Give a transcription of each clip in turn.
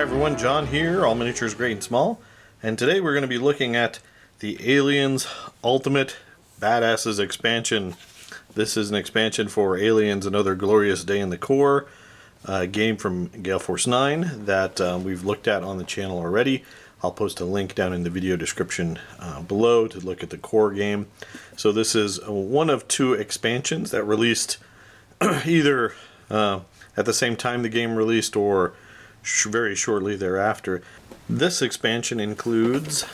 Hi everyone, John here, All Miniatures Great and Small, and today we're going to be looking at the Aliens Ultimate Badasses expansion. This is an expansion for Aliens Another Glorious Day in the Core, a game from Gale Force 9 that we've looked at on the channel already. I'll post a link down in the video description below to look at the core game. So this is one of two expansions that released either at the same time the game released or very shortly thereafter. This expansion includes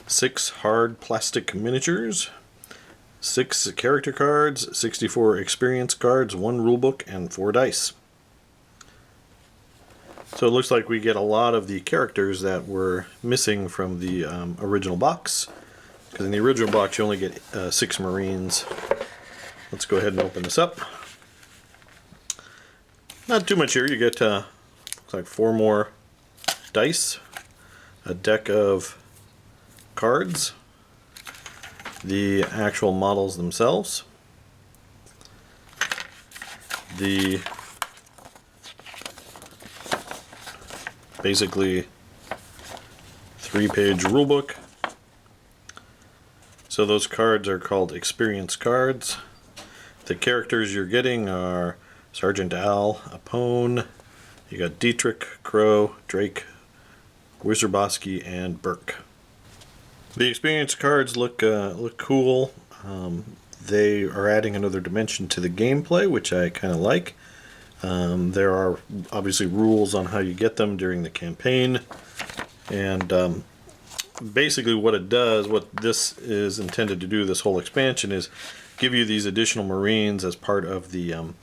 6 hard plastic miniatures, 6 character cards, 64 experience cards, 1 rulebook, and 4 dice. So it looks like we get a lot of the characters that were missing from the original box, because in the original box you only get 6 Marines. Let's go ahead and open this up. Not too much here. You get looks like 4 more dice, a deck of cards, the actual models themselves, the basically 3-page rulebook. So those cards are called experience cards. The characters you're getting are Sergeant Al, Apone, you got Dietrich, Crow, Drake, Wizarboski, and Burke. The experience cards look cool. They are adding another dimension to the gameplay, which I kind of like. There are obviously rules on how you get them during the campaign, and basically what it does, what this is intended to do, this whole expansion, is give you these additional Marines as part of the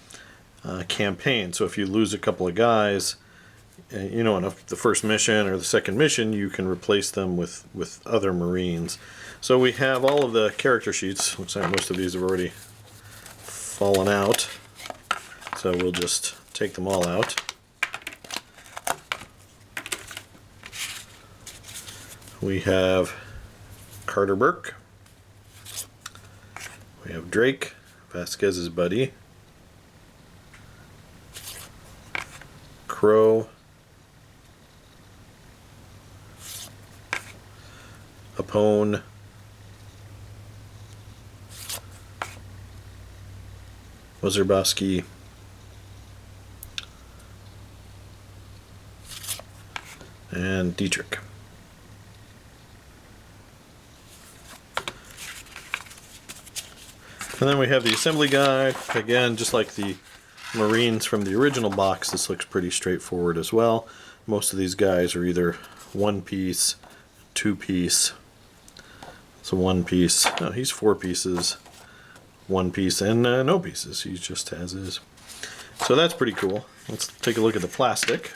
campaign. So if you lose a couple of guys, you know, in the first mission or the second mission, you can replace them with other Marines. So we have all of the character sheets. Looks like most of these have already fallen out, so we'll just take them all out. We have Carter Burke. We have Drake, Vasquez's buddy. Crow, Apone, Wizarboski, and Dietrich. And then we have the assembly guide. Again, just like the Marines from the original box, this looks pretty straightforward as well. Most of these guys are either 1-piece, 2-piece. So 1-piece. No, he's 4 pieces, 1 piece, and no pieces. He's just as is. So that's pretty cool. Let's take a look at the plastic.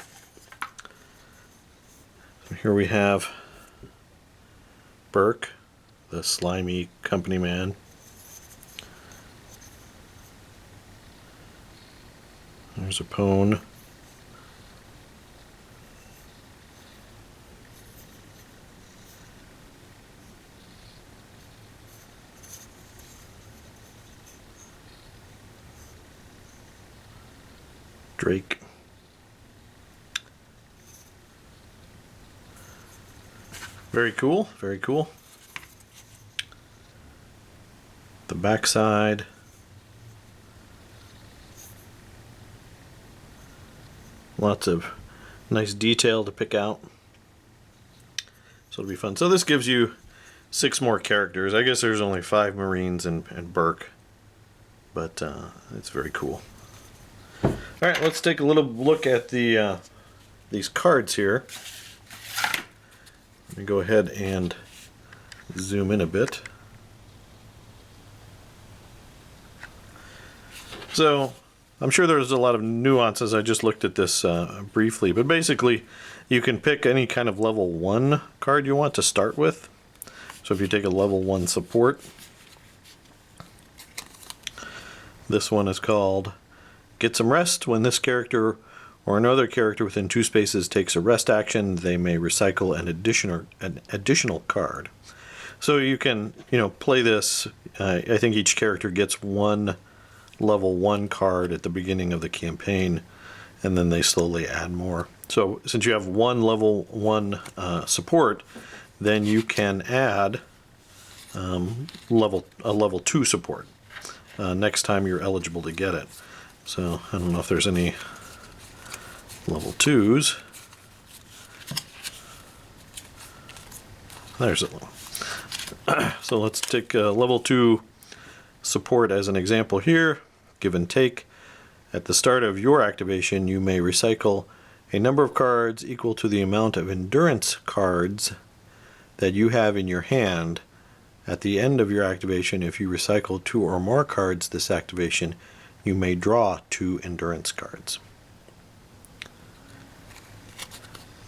So here we have Burke, the slimy company man. There's Apone. Drake. Very cool, very cool. The backside. Lots of nice detail to pick out. So it'll be fun. So this gives you 6 more characters. I guess there's only 5 Marines and Burke, but it's very cool. All right, let's take a little look at the these cards here. Let me go ahead and zoom in a bit. So I'm sure there's a lot of nuances. I just looked at this briefly, but basically you can pick any kind of level 1 card you want to start with. So if you take a level 1 support, this one is called Get Some Rest. When this character or another character within 2 spaces takes a rest action, they may recycle an additional card. So you can, play this. I think each character gets 1 level 1 card at the beginning of the campaign, and then they slowly add more. So since you have one level 1 support, then you can add level 2 support next time you're eligible to get it. So I don't know if there's any level 2s. There's it. So let's take level 2 support as an example here. Give and take. At the start of your activation, you may recycle a number of cards equal to the amount of endurance cards that you have in your hand. At the end of your activation, if you recycle 2 or more cards this activation, you may draw 2 endurance cards.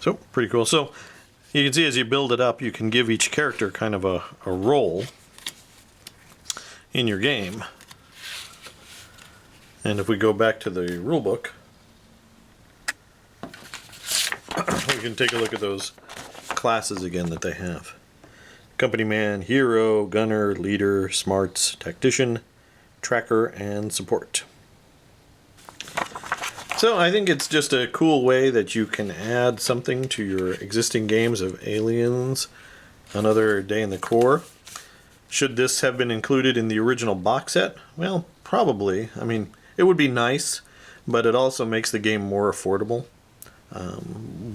So, pretty cool. So, you can see as you build it up, you can give each character kind of a role in your game. And if we go back to the rule book, we can take a look at those classes again that they have. Company man, hero, gunner, leader, smarts, tactician, tracker, and support. So I think it's just a cool way that you can add something to your existing games of Aliens, Another Day in the Corps. Should this have been included in the original box set? Well, probably. I mean, it would be nice, but it also makes the game more affordable.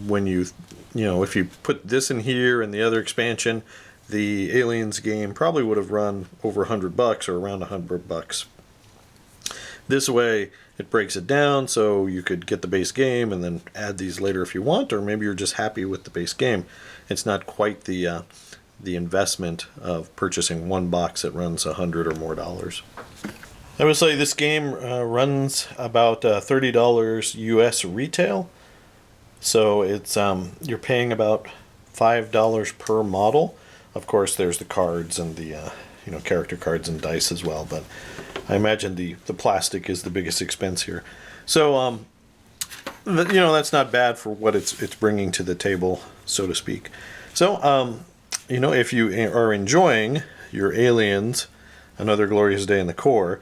When you know, if you put this in here and the other expansion, the Aliens game probably would have run over $100 or around $100. This way, it breaks it down so you could get the base game and then add these later if you want, or maybe you're just happy with the base game. It's not quite the investment of purchasing one box that runs $100 or more. I would say this game runs about $30 US retail, so it's you're paying about $5 per model. Of course, there's the cards and the character cards and dice as well, but I imagine the plastic is the biggest expense here. So that's not bad for what it's bringing to the table, so to speak. So if you are enjoying your Aliens, Another Glorious Day in the Corps,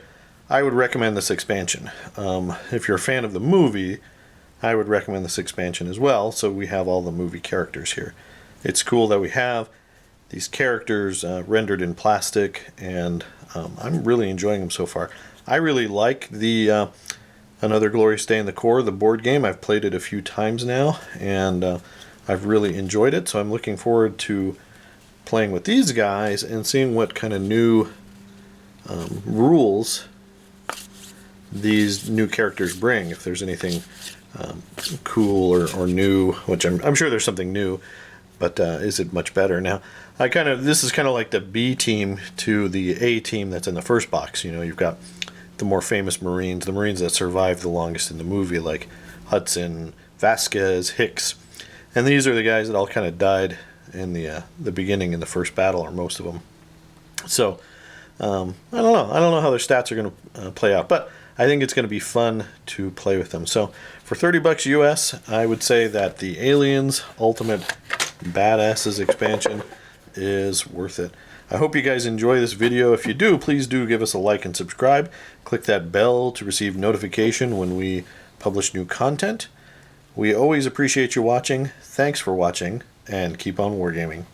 I would recommend this expansion. If you're a fan of the movie, I would recommend this expansion as well. So we have all the movie characters here. It's cool that we have these characters rendered in plastic, and I'm really enjoying them so far. I really like the Another Glorious Day in the Corps, the board game. I've played it a few times now, and I've really enjoyed it. So I'm looking forward to playing with these guys and seeing what kind of new rules these new characters bring. If there's anything cool or new, which I'm sure there's something new, but is it much better? Now, this is kind of like the B team to the A team that's in the first box. You've got the more famous Marines, the Marines that survived the longest in the movie, like Hudson, Vasquez, Hicks, and these are the guys that all kind of died in the beginning in the first battle, or most of them. So I don't know how their stats are going to play out, but I think it's going to be fun to play with them. So for $30 US, I would say that the Aliens Ultimate Badasses expansion is worth it. I hope you guys enjoy this video. If you do, please do give us a like and subscribe. Click that bell to receive notification when we publish new content. We always appreciate you watching. Thanks for watching, and keep on wargaming.